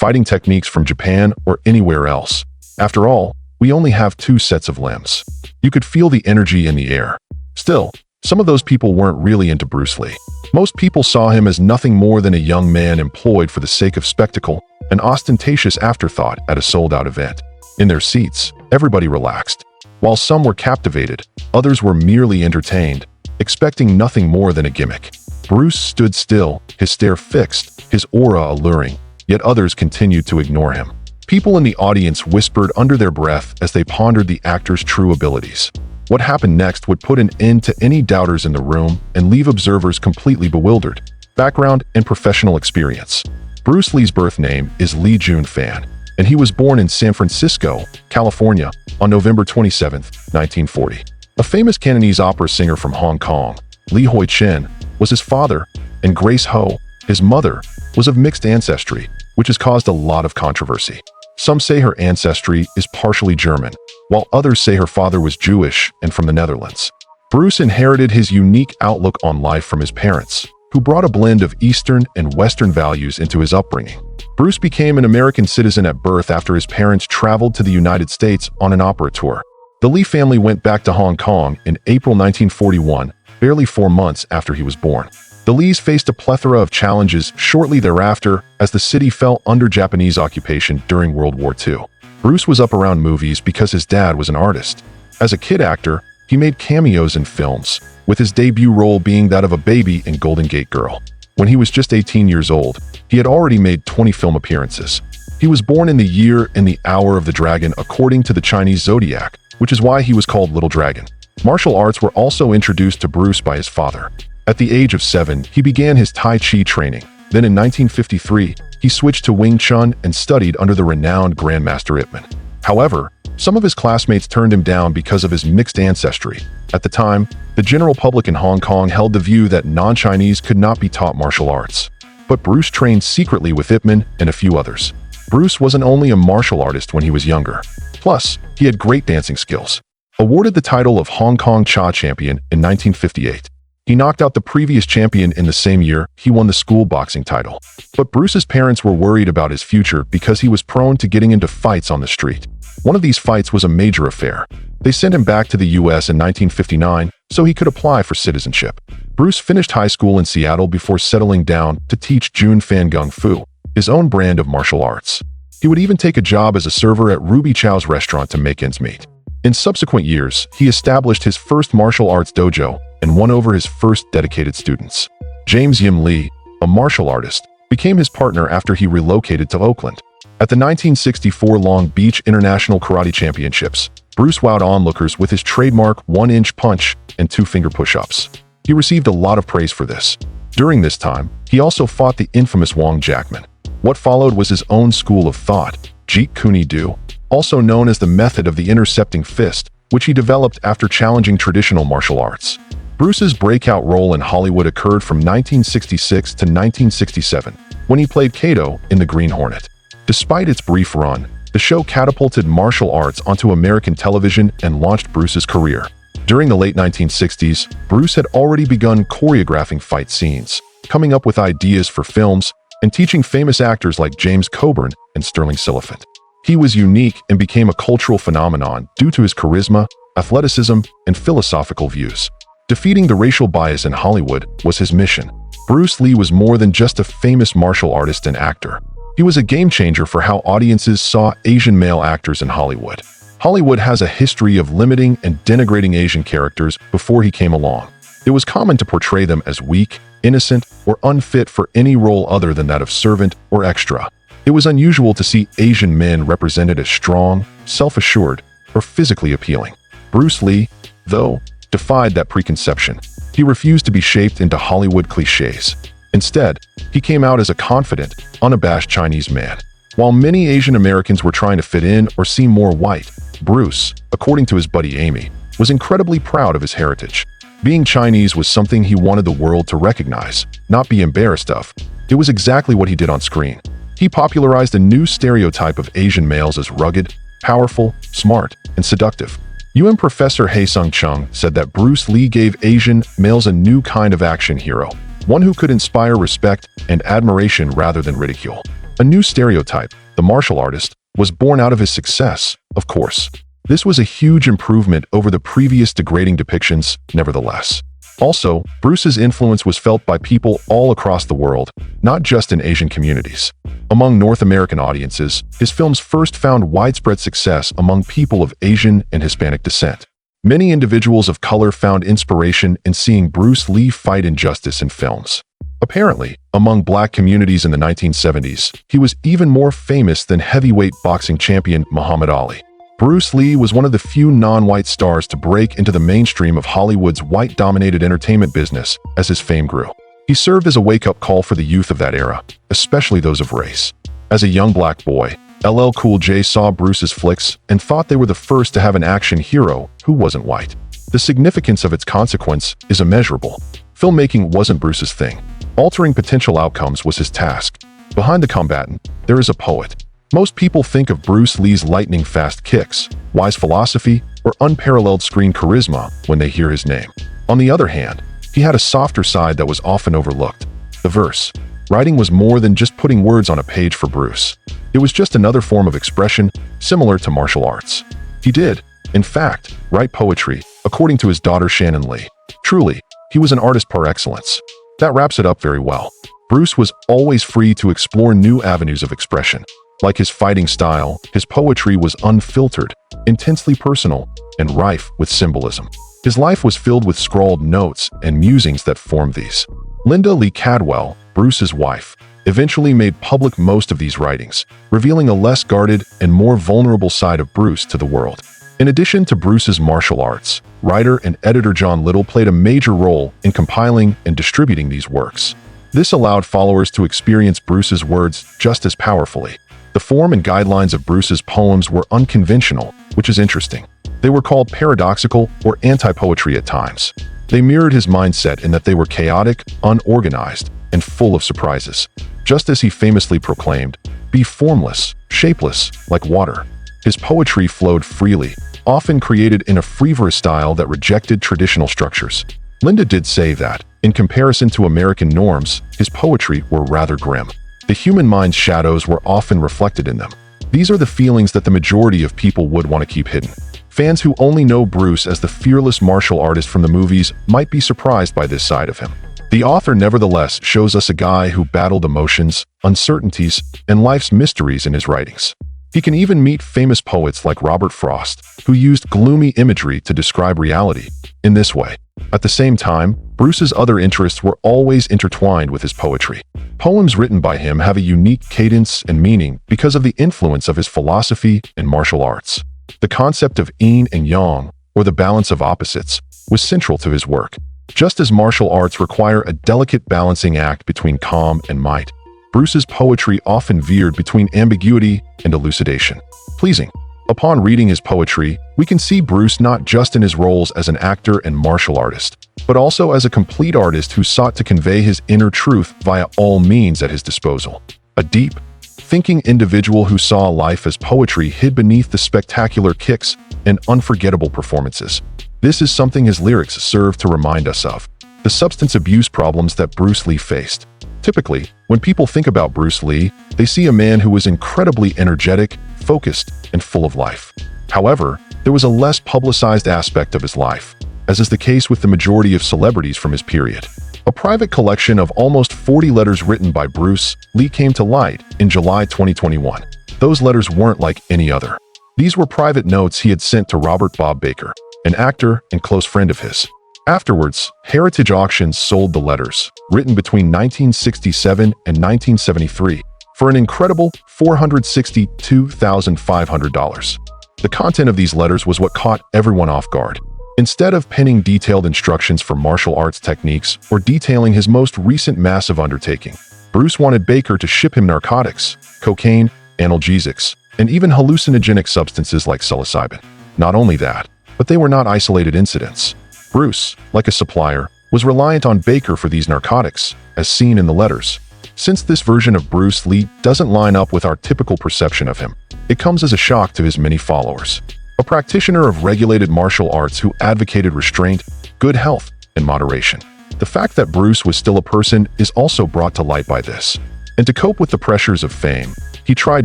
fighting techniques from Japan or anywhere else. After all, we only have two sets of limbs. You could feel the energy in the air. Still, some of those people weren't really into Bruce Lee. Most people saw him as nothing more than a young man employed for the sake of spectacle, an ostentatious afterthought at a sold-out event. In their seats, everybody relaxed. While some were captivated, others were merely entertained, expecting nothing more than a gimmick. Bruce stood still, his stare fixed, his aura alluring, yet others continued to ignore him. People in the audience whispered under their breath as they pondered the actor's true abilities. What happened next would put an end to any doubters in the room and leave observers completely bewildered. Background and professional experience. Bruce Lee's birth name is Lee Jun Fan, and he was born in San Francisco, California, on November 27, 1940. A famous Cantonese opera singer from Hong Kong, Lee Hoi Chen, was his father, and Grace Ho, his mother, was of mixed ancestry, which has caused a lot of controversy. Some say her ancestry is partially German, while others say her father was Jewish and from the Netherlands. Bruce inherited his unique outlook on life from his parents, who brought a blend of Eastern and Western values into his upbringing. Bruce became an American citizen at birth after his parents traveled to the United States on an opera tour. The Lee family went back to Hong Kong in April 1941, barely 4 months after he was born. The Lees faced a plethora of challenges shortly thereafter as the city fell under Japanese occupation during World War II. Bruce was up around movies because his dad was an artist. As a kid actor, he made cameos in films, with his debut role being that of a baby in Golden Gate Girl. When he was just 18 years old, he had already made 20 film appearances. He was born in the year and the hour of the dragon according to the Chinese zodiac, which is why he was called Little Dragon. Martial arts were also introduced to Bruce by his father. At the age of 7, he began his Tai Chi training. Then in 1953, he switched to Wing Chun and studied under the renowned Grandmaster Ip Man. However, some of his classmates turned him down because of his mixed ancestry. At the time, the general public in Hong Kong held the view that non-Chinese could not be taught martial arts. But Bruce trained secretly with Ip Man and a few others. Bruce wasn't only a martial artist when he was younger. Plus, he had great dancing skills. Awarded the title of Hong Kong Cha Champion in 1958. He knocked out the previous champion in the same year he won the school boxing title. But Bruce's parents were worried about his future because he was prone to getting into fights on the street. One of these fights was a major affair. They sent him back to the US in 1959 so he could apply for citizenship. Bruce finished high school in Seattle before settling down to teach Jun Fan Gung Fu, his own brand of martial arts. He would even take a job as a server at Ruby Chow's restaurant to make ends meet. In subsequent years, he established his first martial arts dojo and won over his first dedicated students. James Yim Lee, a martial artist, became his partner after he relocated to Oakland. At the 1964 Long Beach International Karate Championships, Bruce wowed onlookers with his trademark 1-inch punch and 2-finger push-ups. He received a lot of praise for this. During this time, he also fought the infamous Wong Jackman. What followed was his own school of thought, Jeet Kune Do, also known as the method of the intercepting fist, which he developed after challenging traditional martial arts. Bruce's breakout role in Hollywood occurred from 1966 to 1967, when he played Kato in The Green Hornet. Despite its brief run, the show catapulted martial arts onto American television and launched Bruce's career. During the late 1960s, Bruce had already begun choreographing fight scenes, coming up with ideas for films, and teaching famous actors like James Coburn and Sterling Siliphant. He was unique and became a cultural phenomenon due to his charisma, athleticism, and philosophical views. Defeating the racial bias in Hollywood was his mission. Bruce Lee was more than just a famous martial artist and actor. He was a game-changer for how audiences saw Asian male actors in Hollywood. Hollywood has a history of limiting and denigrating Asian characters before he came along. It was common to portray them as weak, innocent, or unfit for any role other than that of servant or extra. It was unusual to see Asian men represented as strong, self-assured, or physically appealing. Bruce Lee, though, defied that preconception. He refused to be shaped into Hollywood cliches. Instead, he came out as a confident, unabashed Chinese man. While many Asian Americans were trying to fit in or seem more white, Bruce, according to his buddy Amy, was incredibly proud of his heritage. Being Chinese was something he wanted the world to recognize, not be embarrassed of. It was exactly what he did on screen. He popularized a new stereotype of Asian males as rugged, powerful, smart, and seductive. UN Professor Hae-Sung Chung said that Bruce Lee gave Asian males a new kind of action hero, one who could inspire respect and admiration rather than ridicule. A new stereotype, the martial artist, was born out of his success, of course. This was a huge improvement over the previous degrading depictions, nevertheless. Also, Bruce's influence was felt by people all across the world, not just in Asian communities. Among North American audiences, his films first found widespread success among people of Asian and Hispanic descent. Many individuals of color found inspiration in seeing Bruce Lee fight injustice in films. Apparently, among black communities in the 1970s, he was even more famous than heavyweight boxing champion Muhammad Ali. Bruce Lee was one of the few non-white stars to break into the mainstream of Hollywood's white-dominated entertainment business as his fame grew. He served as a wake-up call for the youth of that era, especially those of race. As a young black boy, LL Cool J saw Bruce's flicks and thought they were the first to have an action hero who wasn't white. The significance of its consequence is immeasurable. Filmmaking wasn't Bruce's thing. Altering potential outcomes was his task. Behind the combatant, there is a poet. Most people think of Bruce Lee's lightning-fast kicks, wise philosophy, or unparalleled screen charisma when they hear his name. On the other hand, he had a softer side that was often overlooked. The verse. Writing was more than just putting words on a page for Bruce. It was just another form of expression, similar to martial arts. He did, in fact, write poetry, according to his daughter Shannon Lee. Truly, he was an artist par excellence. That wraps it up very well. Bruce was always free to explore new avenues of expression. Like his fighting style, his poetry was unfiltered, intensely personal, and rife with symbolism. His life was filled with scrawled notes and musings that formed these. Linda Lee Cadwell, Bruce's wife, eventually made public most of these writings, revealing a less guarded and more vulnerable side of Bruce to the world. In addition to Bruce's martial arts, writer and editor John Little played a major role in compiling and distributing these works. This allowed followers to experience Bruce's words just as powerfully. The form and guidelines of Bruce's poems were unconventional, which is interesting. They were called paradoxical or anti-poetry at times. They mirrored his mindset in that they were chaotic, unorganized, and full of surprises. Just as he famously proclaimed, "Be formless, shapeless, like water." His poetry flowed freely, often created in a frivolous style that rejected traditional structures. Linda did say that, in comparison to American norms, his poetry were rather grim. The human mind's shadows were often reflected in them. These are the feelings that the majority of people would want to keep hidden. Fans who only know Bruce as the fearless martial artist from the movies might be surprised by this side of him. The author nevertheless shows us a guy who battled emotions, uncertainties, and life's mysteries in his writings. He can even meet famous poets like Robert Frost, who used gloomy imagery to describe reality in this way. At the same time, Bruce's other interests were always intertwined with his poetry. Poems written by him have a unique cadence and meaning because of the influence of his philosophy and martial arts. The concept of yin and yang, or the balance of opposites, was central to his work. Just as martial arts require a delicate balancing act between calm and might, Bruce's poetry often veered between ambiguity and elucidation. Pleasing. Upon reading his poetry, we can see Bruce not just in his roles as an actor and martial artist, but also as a complete artist who sought to convey his inner truth via all means at his disposal. A deep, thinking individual who saw life as poetry hid beneath the spectacular kicks and unforgettable performances. This is something his lyrics serve to remind us of: the substance abuse problems that Bruce Lee faced. Typically, when people think about Bruce Lee, they see a man who was incredibly energetic, focused, and full of life. However, there was a less publicized aspect of his life, as is the case with the majority of celebrities from his period. A private collection of almost 40 letters written by Bruce Lee came to light in July 2021. Those letters weren't like any other. These were private notes he had sent to Robert Bob Baker, an actor and close friend of his. Afterwards, Heritage Auctions sold the letters, written between 1967 and 1973, for an incredible $462,500. The content of these letters was what caught everyone off guard. Instead of penning detailed instructions for martial arts techniques or detailing his most recent massive undertaking, Bruce wanted Baker to ship him narcotics, cocaine, analgesics, and even hallucinogenic substances like psilocybin. Not only that, but they were not isolated incidents. Bruce, like a supplier, was reliant on Baker for these narcotics, as seen in the letters. Since this version of Bruce Lee doesn't line up with our typical perception of him, it comes as a shock to his many followers. A practitioner of regulated martial arts who advocated restraint, good health, and moderation. The fact that Bruce was still a person is also brought to light by this. And to cope with the pressures of fame, he tried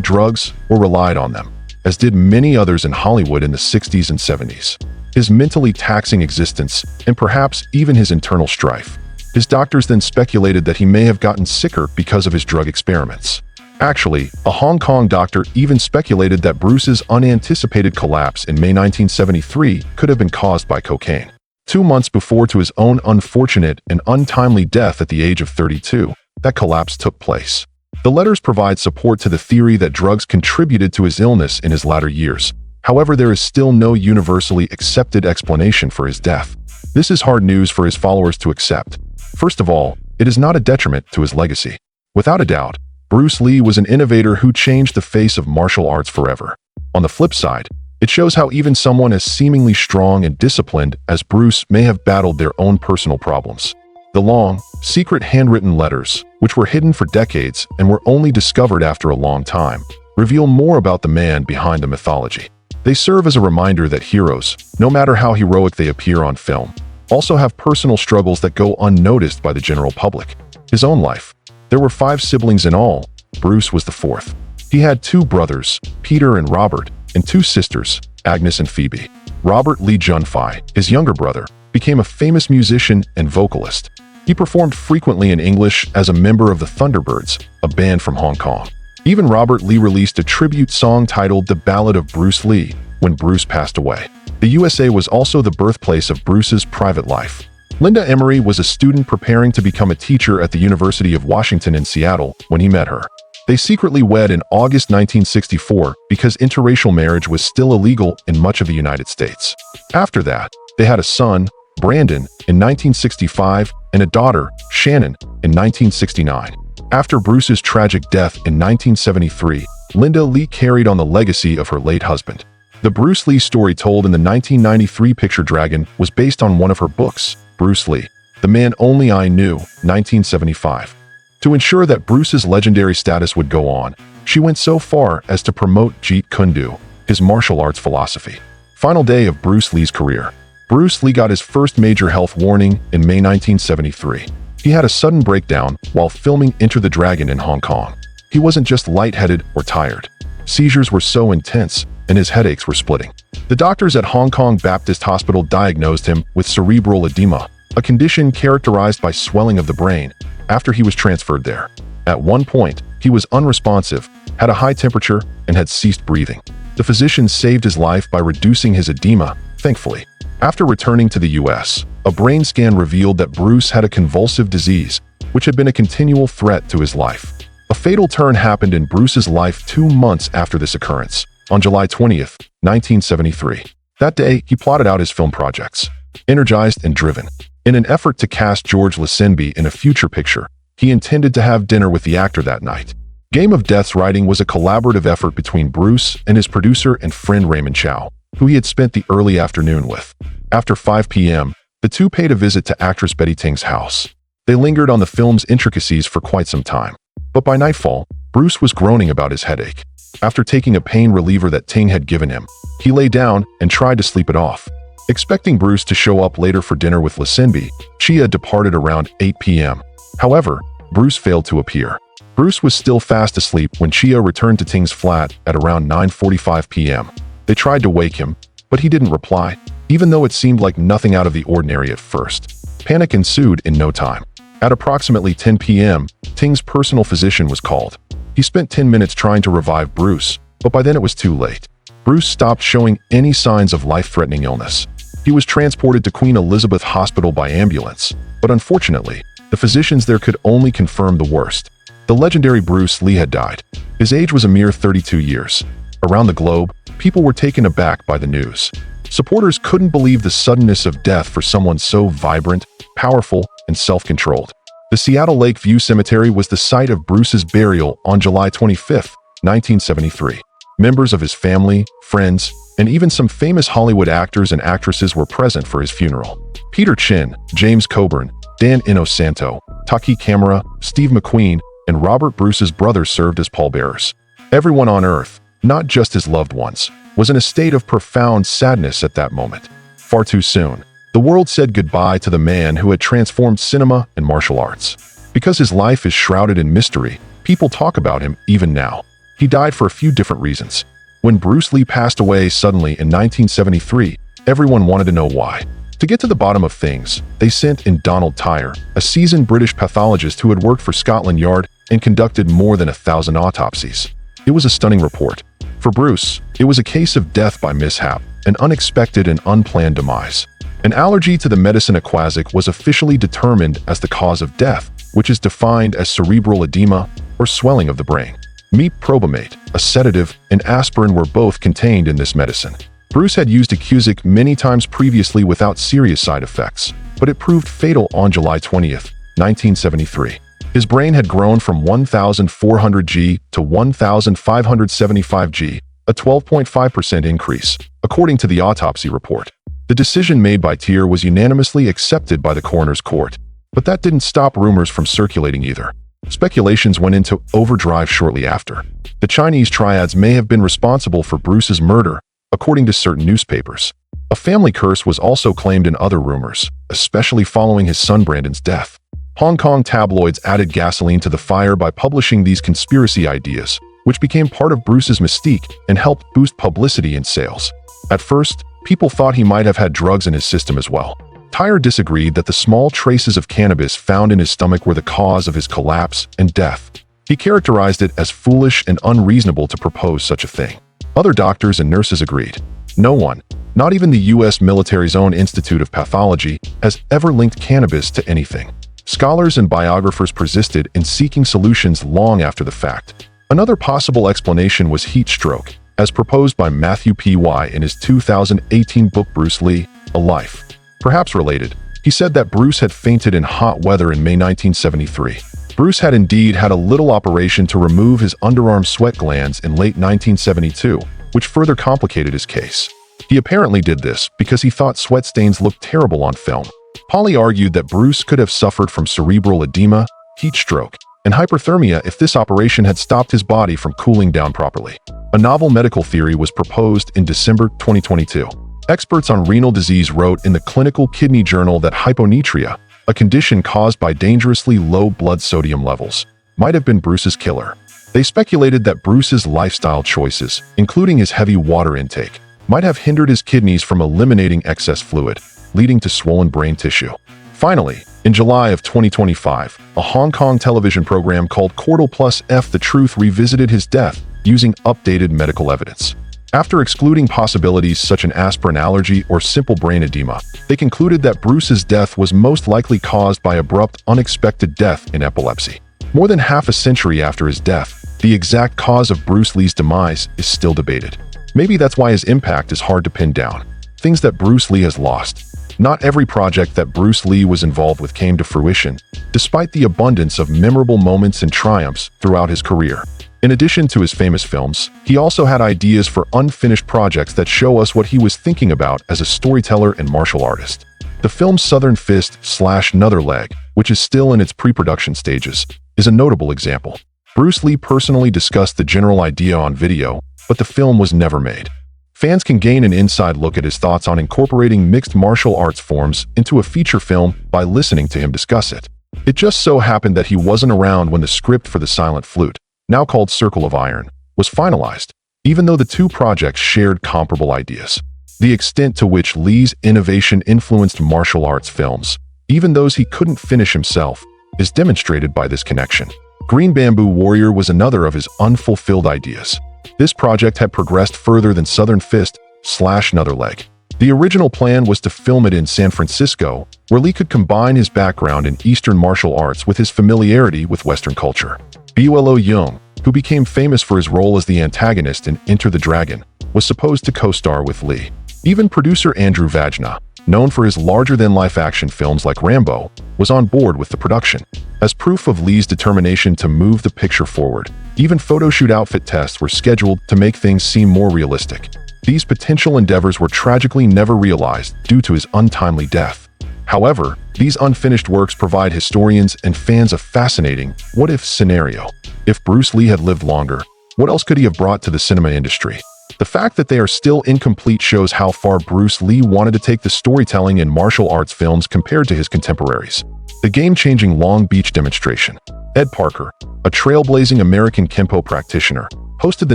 drugs or relied on them, as did many others in Hollywood in the 60s and 70s. His mentally taxing existence, and perhaps even his internal strife. His doctors then speculated that he may have gotten sicker because of his drug experiments. Actually, a Hong Kong doctor even speculated that Bruce's unanticipated collapse in May 1973 could have been caused by cocaine. 2 months before to his own unfortunate and untimely death at the age of 32, that collapse took place. The letters provide support to the theory that drugs contributed to his illness in his latter years. However, there is still no universally accepted explanation for his death. This is hard news for his followers to accept. First of all, it is not a detriment to his legacy. Without a doubt, Bruce Lee was an innovator who changed the face of martial arts forever. On the flip side, it shows how even someone as seemingly strong and disciplined as Bruce may have battled their own personal problems. The long, secret handwritten letters, which were hidden for decades and were only discovered after a long time, reveal more about the man behind the mythology. They serve as a reminder that heroes, no matter how heroic they appear on film, also have personal struggles that go unnoticed by the general public. His own life. There were 5 siblings in all. Bruce was the 4th. He had 2 brothers, Peter and Robert, and 2 sisters, Agnes and Phoebe. Robert Lee Junfei, his younger brother, became a famous musician and vocalist. He performed frequently in English as a member of the Thunderbirds, a band from Hong Kong. Even Robert Lee released a tribute song titled The Ballad of Bruce Lee when Bruce passed away. The USA was also the birthplace of Bruce's private life. Linda Emery was a student preparing to become a teacher at the University of Washington in Seattle when he met her. They secretly wed in August 1964 because interracial marriage was still illegal in much of the United States. After that, they had a son, Brandon, in 1965 and a daughter, Shannon, in 1969. After Bruce's tragic death in 1973, Linda Lee carried on the legacy of her late husband. The Bruce Lee story told in the 1993 picture Dragon was based on one of her books, Bruce Lee, The Man Only I Knew, 1975. To ensure that Bruce's legendary status would go on, she went so far as to promote Jeet Kune Do, his martial arts philosophy. Final day of Bruce Lee's career. Bruce Lee got his first major health warning in May 1973. He had a sudden breakdown while filming Enter the Dragon in Hong Kong. He wasn't just lightheaded or tired. Seizures were so intense, and his headaches were splitting. The doctors at Hong Kong Baptist Hospital diagnosed him with cerebral edema, a condition characterized by swelling of the brain, after he was transferred there. At one point, he was unresponsive, had a high temperature, and had ceased breathing. The physicians saved his life by reducing his edema, thankfully. After returning to the U.S., a brain scan revealed that Bruce had a convulsive disease, which had been a continual threat to his life. A fatal turn happened in Bruce's life 2 months after this occurrence, on July 20th, 1973. That day, he plotted out his film projects. Energized and driven. In an effort to cast George Lazenby in a future picture, he intended to have dinner with the actor that night. Game of Death's writing was a collaborative effort between Bruce and his producer and friend Raymond Chow, who he had spent the early afternoon with. After 5 p.m., the two paid a visit to actress Betty Ting's house. They lingered on the film's intricacies for quite some time. But by nightfall, Bruce was groaning about his headache. After taking a pain reliever that Ting had given him, he lay down and tried to sleep it off. Expecting Bruce to show up later for dinner with Lazenby, Chia departed around 8 p.m. However, Bruce failed to appear. Bruce was still fast asleep when Chia returned to Ting's flat at around 9:45 p.m. They tried to wake him, but he didn't reply, even though it seemed like nothing out of the ordinary at first. Panic ensued in no time. At approximately 10 p.m., Ting's personal physician was called. He spent 10 minutes trying to revive Bruce, but by then it was too late. Bruce stopped showing any signs of life-threatening illness. He was transported to Queen Elizabeth Hospital by ambulance, but unfortunately, the physicians there could only confirm the worst. The legendary Bruce Lee had died. His age was a mere 32 years. Around the globe, people were taken aback by the news. Supporters couldn't believe the suddenness of death for someone so vibrant, powerful, and self-controlled. The Seattle Lakeview Cemetery was the site of Bruce's burial on July 25, 1973. Members of his family, friends, and even some famous Hollywood actors and actresses were present for his funeral. Peter Chin, James Coburn, Dan Inosanto, Taki Kamara, Steve McQueen, and Robert Bruce's brothers served as pallbearers. Everyone on Earth, not just his loved ones, was in a state of profound sadness at that moment. Far too soon, the world said goodbye to the man who had transformed cinema and martial arts. Because his life is shrouded in mystery, People talk about him even now. He died for a few different reasons. When Bruce Lee passed away suddenly in 1973, everyone wanted to know why. To get to the bottom of things, they sent in Donald Tyre, a seasoned British pathologist who had worked for Scotland Yard and conducted more than 1,000 autopsies. It was a stunning report. For Bruce, it was a case of death by mishap, an unexpected and unplanned demise. An allergy to the medicine aquasic was officially determined as the cause of death, which is defined as cerebral edema or swelling of the brain. Meprobamate, a sedative, and aspirin were both contained in this medicine. Bruce had used Accusec many times previously without serious side effects, but it proved fatal on July 20th, 1973. His brain had grown from 1,400 G to 1,575 G, a 12.5% increase, according to the autopsy report. The decision made by Tyre was unanimously accepted by the coroner's court, but that didn't stop rumors from circulating either. Speculations went into overdrive shortly after. The Chinese triads may have been responsible for Bruce's murder, according to certain newspapers. A family curse was also claimed in other rumors, especially following his son Brandon's death. Hong Kong tabloids added gasoline to the fire by publishing these conspiracy ideas, which became part of Bruce's mystique and helped boost publicity and sales. At first, people thought he might have had drugs in his system as well. Tyre disagreed that the small traces of cannabis found in his stomach were the cause of his collapse and death. He characterized it as foolish and unreasonable to propose such a thing. Other doctors and nurses agreed. No one, not even the U.S. military's own Institute of Pathology, has ever linked cannabis to anything. Scholars and biographers persisted in seeking solutions long after the fact. Another possible explanation was heat stroke, as proposed by Matthew P.Y. in his 2018 book Bruce Lee, A Life. Perhaps related, he said that Bruce had fainted in hot weather in May 1973. Bruce had indeed had a little operation to remove his underarm sweat glands in late 1972, which further complicated his case. He apparently did this because he thought sweat stains looked terrible on film. Polly argued that Bruce could have suffered from cerebral edema, heat stroke, and hyperthermia if this operation had stopped his body from cooling down properly. A novel medical theory was proposed in December 2022. Experts on renal disease wrote in the Clinical Kidney Journal that hyponatremia, a condition caused by dangerously low blood sodium levels, might have been Bruce's killer. They speculated that Bruce's lifestyle choices, including his heavy water intake, might have hindered his kidneys from eliminating excess fluid, leading to swollen brain tissue. Finally, in July of 2025, a Hong Kong television program called Quartal Plus F The Truth revisited his death using updated medical evidence. After excluding possibilities such as an aspirin allergy or simple brain edema, they concluded that Bruce's death was most likely caused by abrupt, unexpected death in epilepsy. More than half a century after his death, the exact cause of Bruce Lee's demise is still debated. Maybe that's why his impact is hard to pin down. Things that Bruce Lee has lost. Not every project that Bruce Lee was involved with came to fruition, despite the abundance of memorable moments and triumphs throughout his career. In addition to his famous films, he also had ideas for unfinished projects that show us what he was thinking about as a storyteller and martial artist. The film Southern Fist/Another Leg, which is still in its pre-production stages, is a notable example. Bruce Lee personally discussed the general idea on video, but the film was never made. Fans can gain an inside look at his thoughts on incorporating mixed martial arts forms into a feature film by listening to him discuss it. It just so happened that he wasn't around when the script for The Silent Flute, now called Circle of Iron, was finalized, even though the two projects shared comparable ideas. The extent to which Lee's innovation influenced martial arts films, even those he couldn't finish himself, is demonstrated by this connection. Green Bamboo Warrior was another of his unfulfilled ideas. This project had progressed further than Southern Fist/Another Leg. The original plan was to film it in San Francisco, where Lee could combine his background in Eastern martial arts with his familiarity with Western culture. Buelo Young, who became famous for his role as the antagonist in Enter the Dragon, was supposed to co-star with Lee. Even producer Andrew Vajna, known for his larger-than-life action films like Rambo, was on board with the production. As proof of Lee's determination to move the picture forward, even photoshoot outfit tests were scheduled to make things seem more realistic. These potential endeavors were tragically never realized due to his untimely death. However, these unfinished works provide historians and fans a fascinating what-if scenario. If Bruce Lee had lived longer, what else could he have brought to the cinema industry? The fact that they are still incomplete shows how far Bruce Lee wanted to take the storytelling in martial arts films compared to his contemporaries. The game-changing Long Beach demonstration. Ed Parker, a trailblazing American Kempo practitioner, hosted the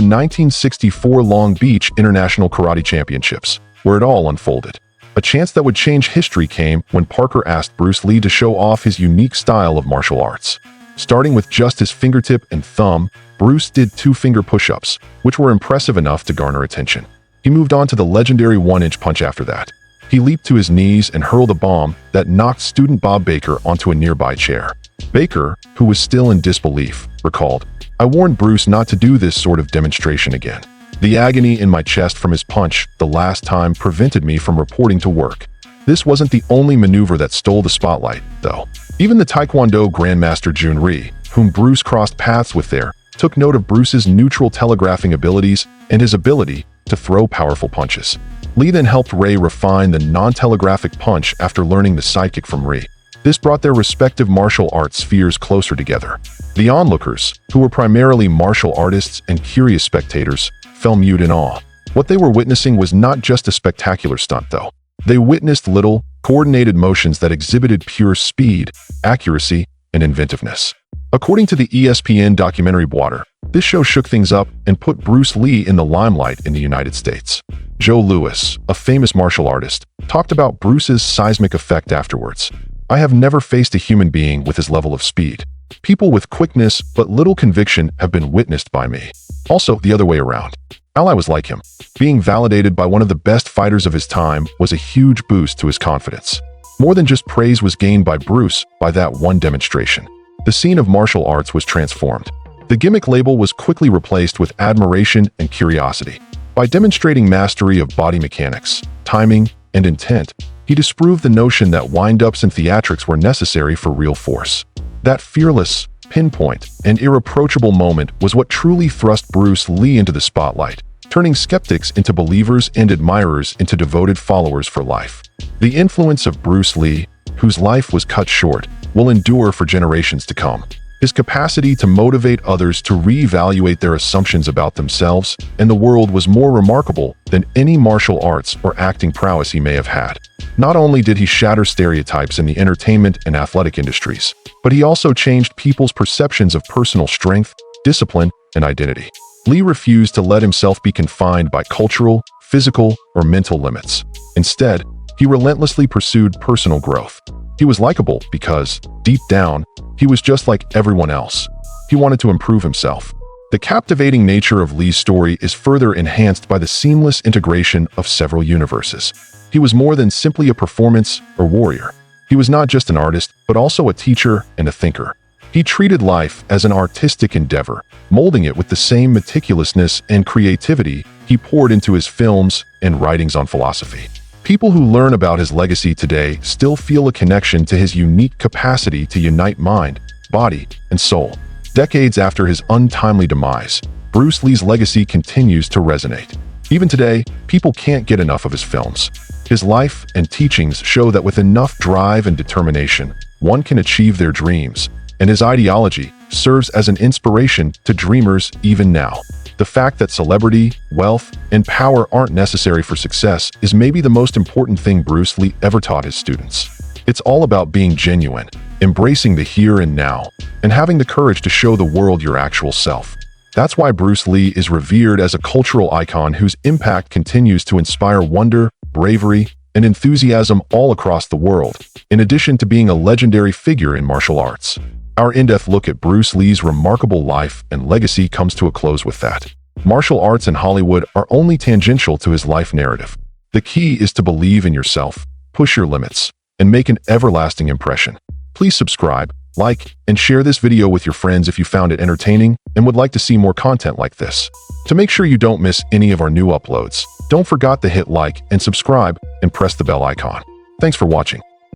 1964 Long Beach International Karate Championships, where it all unfolded. A chance that would change history came when Parker asked Bruce Lee to show off his unique style of martial arts. Starting with just his fingertip and thumb, Bruce did 2-finger push-ups, which were impressive enough to garner attention. He moved on to the legendary 1-inch punch after that. He leaped to his knees and hurled a bomb that knocked student Bob Baker onto a nearby chair. Baker, who was still in disbelief, recalled, "I warned Bruce not to do this sort of demonstration again. The agony in my chest from his punch the last time prevented me from reporting to work." This wasn't the only maneuver that stole the spotlight, though. Even the Taekwondo Grandmaster Jun Ri, whom Bruce crossed paths with there, took note of Bruce's neutral telegraphing abilities and his ability to throw powerful punches. Lee then helped Ray refine the non-telegraphic punch after learning the sidekick from Ri. This brought their respective martial arts spheres closer together. The onlookers, who were primarily martial artists and curious spectators, fell mute in awe. What they were witnessing was not just a spectacular stunt, though. They witnessed little, coordinated motions that exhibited pure speed, accuracy, and inventiveness. According to the ESPN documentary Water, this show shook things up and put Bruce Lee in the limelight in the United States. Joe Louis, a famous martial artist, talked about Bruce's seismic effect afterwards. "I have never faced a human being with his level of speed. People with quickness but little conviction have been witnessed by me." Also, the other way around. I was like him. Being validated by one of the best fighters of his time was a huge boost to his confidence. More than just praise was gained by Bruce by that one demonstration. The scene of martial arts was transformed. The gimmick label was quickly replaced with admiration and curiosity. By demonstrating mastery of body mechanics, timing, and intent, he disproved the notion that wind-ups and theatrics were necessary for real force. That fearless, pinpoint, and irreproachable moment was what truly thrust Bruce Lee into the spotlight, turning skeptics into believers and admirers into devoted followers for life. The influence of Bruce Lee, whose life was cut short, will endure for generations to come. His capacity to motivate others to reevaluate their assumptions about themselves and the world was more remarkable than any martial arts or acting prowess he may have had. Not only did he shatter stereotypes in the entertainment and athletic industries, but he also changed people's perceptions of personal strength, discipline, and identity. Lee refused to let himself be confined by cultural, physical, or mental limits. Instead, he relentlessly pursued personal growth. He was likable because, deep down, he was just like everyone else. He wanted to improve himself. The captivating nature of Lee's story is further enhanced by the seamless integration of several universes. He was more than simply a performance or warrior. He was not just an artist, but also a teacher and a thinker. He treated life as an artistic endeavor, molding it with the same meticulousness and creativity he poured into his films and writings on philosophy. People who learn about his legacy today still feel a connection to his unique capacity to unite mind, body, and soul. Decades after his untimely demise, Bruce Lee's legacy continues to resonate. Even today, people can't get enough of his films. His life and teachings show that with enough drive and determination, one can achieve their dreams, and his ideology serves as an inspiration to dreamers even now. The fact that celebrity, wealth, and power aren't necessary for success is maybe the most important thing Bruce Lee ever taught his students. It's all about being genuine, embracing the here and now, and having the courage to show the world your actual self. That's why Bruce Lee is revered as a cultural icon whose impact continues to inspire wonder, bravery, and enthusiasm all across the world, in addition to being a legendary figure in martial arts. Our in-depth look at Bruce Lee's remarkable life and legacy comes to a close with that. Martial arts in Hollywood are only tangential to his life narrative. The key is to believe in yourself, push your limits, and make an everlasting impression. Please subscribe, like, and share this video with your friends if you found it entertaining and would like to see more content like this. To make sure you don't miss any of our new uploads, don't forget to hit like and subscribe and press the bell icon. Thanks for watching.